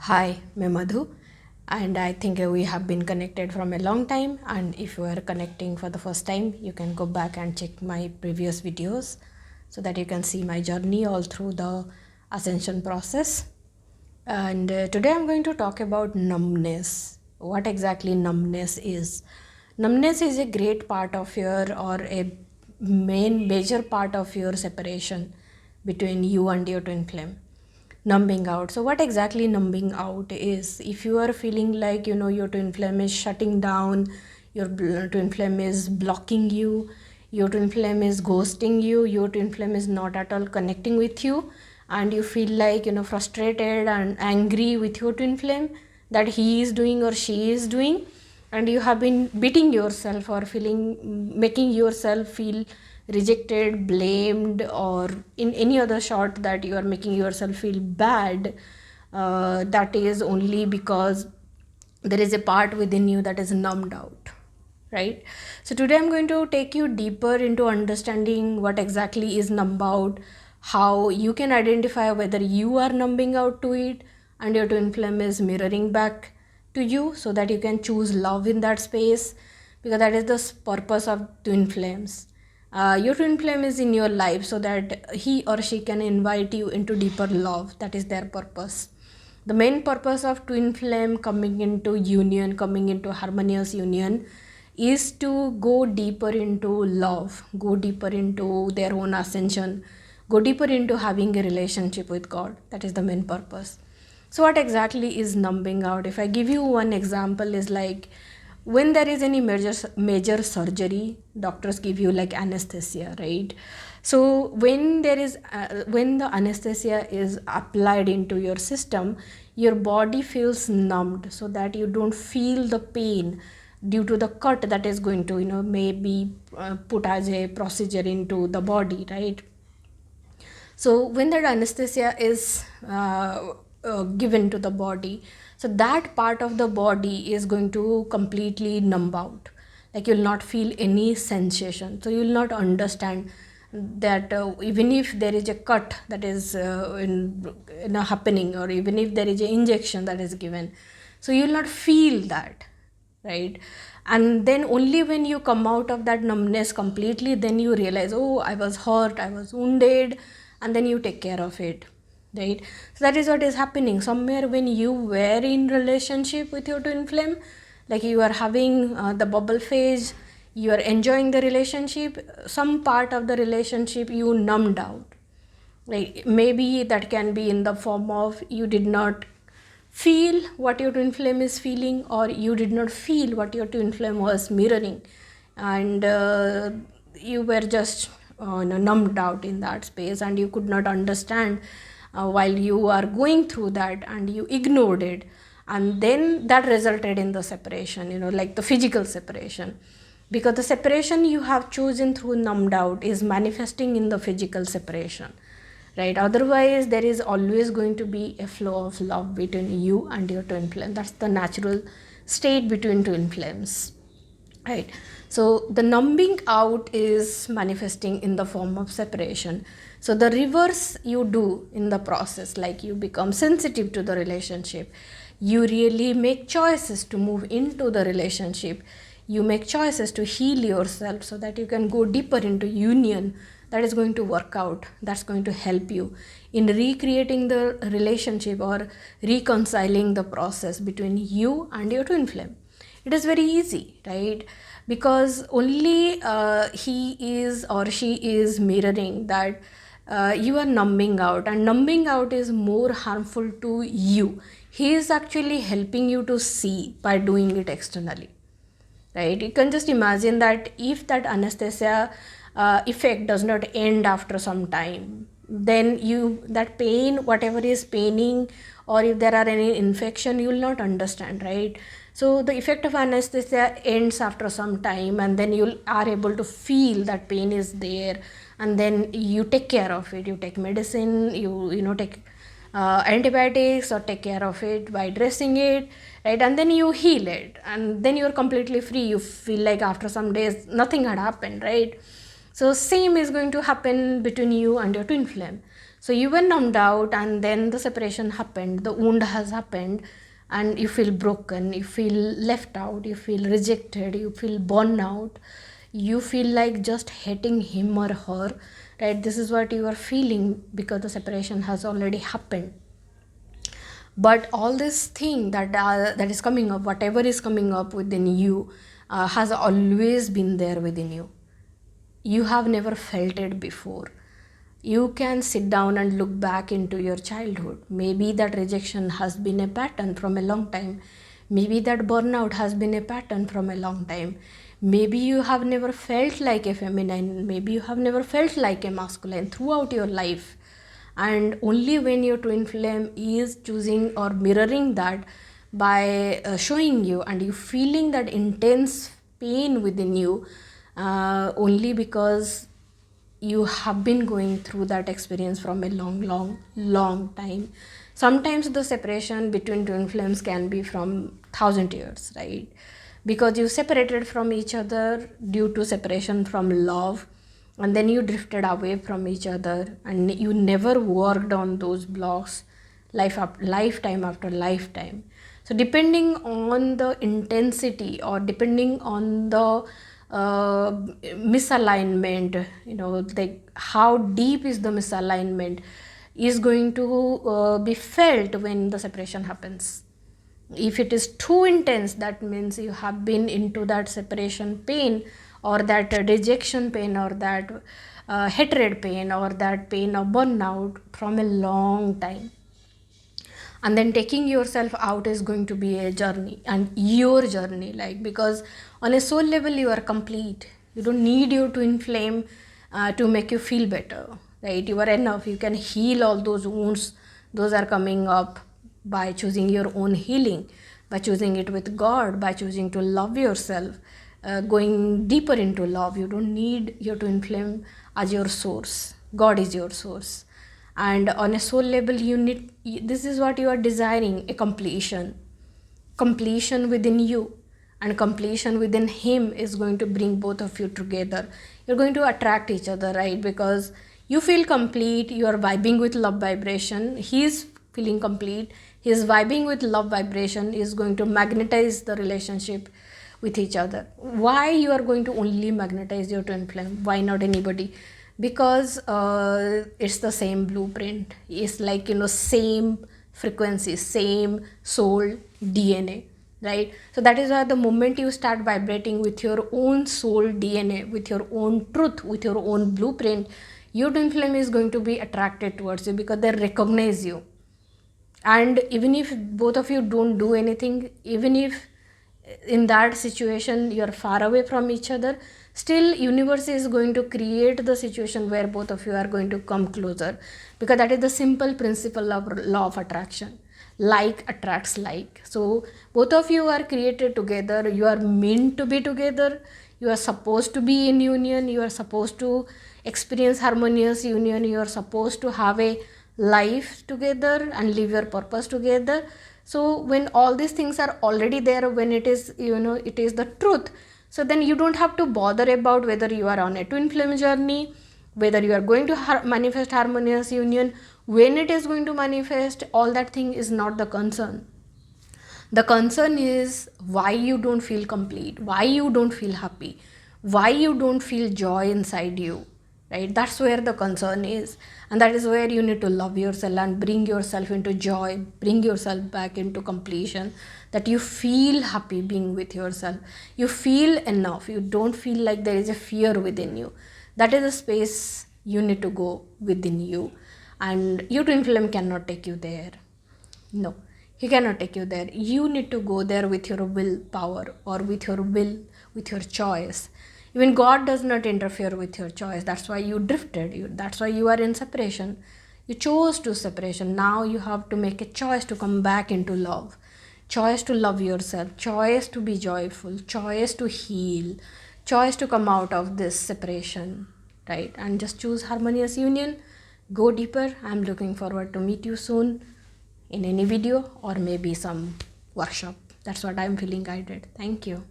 Hi, I'm Madhu, and I think we have been connected from a long time. And if you are connecting for the first time, you can go back and check my previous videos so that you can see my journey all through the ascension process. And today I'm going to talk about numbness. What exactly numbness is? Numbness is a great part of your, or a major part of your separation between you and your twin flame. Numbing out. So what exactly numbing out is? If you are feeling like your twin flame is shutting down, your twin flame is blocking you, your twin flame is ghosting you, your twin flame is not at all connecting with you, and you feel like frustrated and angry with your twin flame that he is doing or she is doing, and you have been beating yourself or feeling making yourself feel rejected, blamed, or in any other short that you are making yourself feel bad, that is only because there is a part within you that is numbed out, right? So today I'm going to take you deeper into understanding what exactly is numb out, how you can identify whether you are numbing out to it and your twin flame is mirroring back to you, so that you can choose love in that space, because that is the purpose of twin flames. Your twin flame is in your life so that he or she can invite you into deeper love. That is their purpose. The main purpose of twin flame coming into union, coming into harmonious union, is to go deeper into love, go deeper into their own ascension, go deeper into having a relationship with God. That is the main purpose. So what exactly is numbing out? If I give you one example, is like when there is any major surgery, doctors give you like anesthesia, right? So when the anesthesia is applied into your system, your body feels numbed so that you don't feel the pain due to the cut that is going to maybe put as a procedure into the body, right? So when that anesthesia is given to the body, so that part of the body is going to completely numb out. Like you'll not feel any sensation. So you'll not understand that even if there is a cut that is in a happening, or even if there is an injection that is given, so you'll not feel that, right? And then only when you come out of that numbness completely, then you realize, oh, I was hurt, I was wounded, and then you take care of it, right? So that is what is happening somewhere when you were in relationship with your twin flame. Like you are having the bubble phase, you are enjoying the relationship, some part of the relationship you numbed out. Like maybe that can be in the form of you did not feel what your twin flame is feeling, or you did not feel what your twin flame was mirroring, and you were just numbed out in that space, and you could not understand while you are going through that, and you ignored it, and then that resulted in the separation, like the physical separation, because the separation you have chosen through numbed out is manifesting in the physical separation, right? Otherwise there is always going to be a flow of love between you and your twin flame. That's the natural state between twin flames, right? So the numbing out is manifesting in the form of separation. So the reverse you do in the process, like you become sensitive to the relationship, you really make choices to move into the relationship, you make choices to heal yourself so that you can go deeper into union. That is going to work out, that's going to help you in recreating the relationship or reconciling the process between you and your twin flame. It is very easy, right? Because only he is or she is mirroring that you are numbing out, and numbing out is more harmful to you. He is actually helping you to see by doing it externally, right? You can just imagine that if that anesthesia effect does not end after some time, then you, that pain, whatever is paining, or if there are any infection, you will not understand, right? So the effect of anesthesia ends after some time, and then you are able to feel that pain is there, and then you take care of it, you take medicine, take antibiotics, or take care of it by dressing it, right? And then you heal it, and then you're completely free. You feel like after some days nothing had happened, right? So same is going to happen between you and your twin flame. So you were numbed out, and then the separation happened, the wound has happened, and you feel broken, you feel left out, you feel rejected, you feel born out, you feel like just hating him or her, right? This is what you are feeling because the separation has already happened. But all this thing that is coming up, whatever is coming up within you, has always been there within you. You have never felt it before. You can sit down and look back into your childhood. Maybe that rejection has been a pattern from a long time. Maybe that burnout has been a pattern from a long time. Maybe you have never felt like a feminine. Maybe you have never felt like a masculine throughout your life. And only when your twin flame is choosing or mirroring that by showing you, and you feeling that intense pain within you, only because you have been going through that experience from a long time. Sometimes the separation between twin flames can be from 1,000 years, right? Because you separated from each other due to separation from love, and then you drifted away from each other, and you never worked on those blocks lifetime after lifetime. So depending on the intensity, or depending on the misalignment, like how deep is the misalignment, is going to be felt when the separation happens. If it is too intense, that means you have been into that separation pain, or that rejection pain, or that hatred pain, or that pain of burnout from a long time. And then taking yourself out is going to be a journey, and your journey, like, because on a soul level you are complete. You don't need your twin flame to make you feel better, right? You are enough. You can heal all those wounds. Those are coming up by choosing your own healing, by choosing it with God, by choosing to love yourself, going deeper into love. You don't need your twin flame as your source. God is your source. And on a soul level, this is what you are desiring, a completion within you, and completion within him is going to bring both of you together. You're going to attract each other, right? Because you feel complete, you are vibing with love vibration, he's feeling complete, he's vibing with love vibration, is going to magnetize the relationship with each other. Why you are going to only magnetize your twin flame? Why not anybody? Because it's the same blueprint. It's like, same frequency, same soul DNA, right? So that is why the moment you start vibrating with your own soul DNA, with your own truth, with your own blueprint, your twin flame is going to be attracted towards you, because they recognize you. And even if both of you don't do anything, even if in that situation you're far away from each other, still universe is going to create the situation where both of you are going to come closer, because that is the simple principle of law of attraction. Like attracts like. So both of you are created together, you are meant to be together, you are supposed to be in union, you are supposed to experience harmonious union, you are supposed to have a life together and live your purpose together. So when all these things are already there, when it is, it is the truth, so then you don't have to bother about whether you are on a twin flame journey, whether you are going to manifest harmonious union, when it is going to manifest. All that thing is not the concern. The concern is why you don't feel complete, why you don't feel happy, why you don't feel joy inside you, right? That's where the concern is. And that is where you need to love yourself and bring yourself into joy, bring yourself back into completion, that you feel happy being with yourself, you feel enough, you don't feel like there is a fear within you. That is the space you need to go within you, and your twin flame cannot take you there. No, he cannot take you there. You need to go there with your willpower, or with your will, with your choice. Even God does not interfere with your choice. That's why you drifted. That's why you are in separation. You chose to separation. Now you have to make a choice to come back into love. Choice to love yourself. Choice to be joyful. Choice to heal. Choice to come out of this separation, right? And just choose harmonious union. Go deeper. I'm looking forward to meet you soon in any video, or maybe some workshop. That's what I'm feeling guided. Thank you.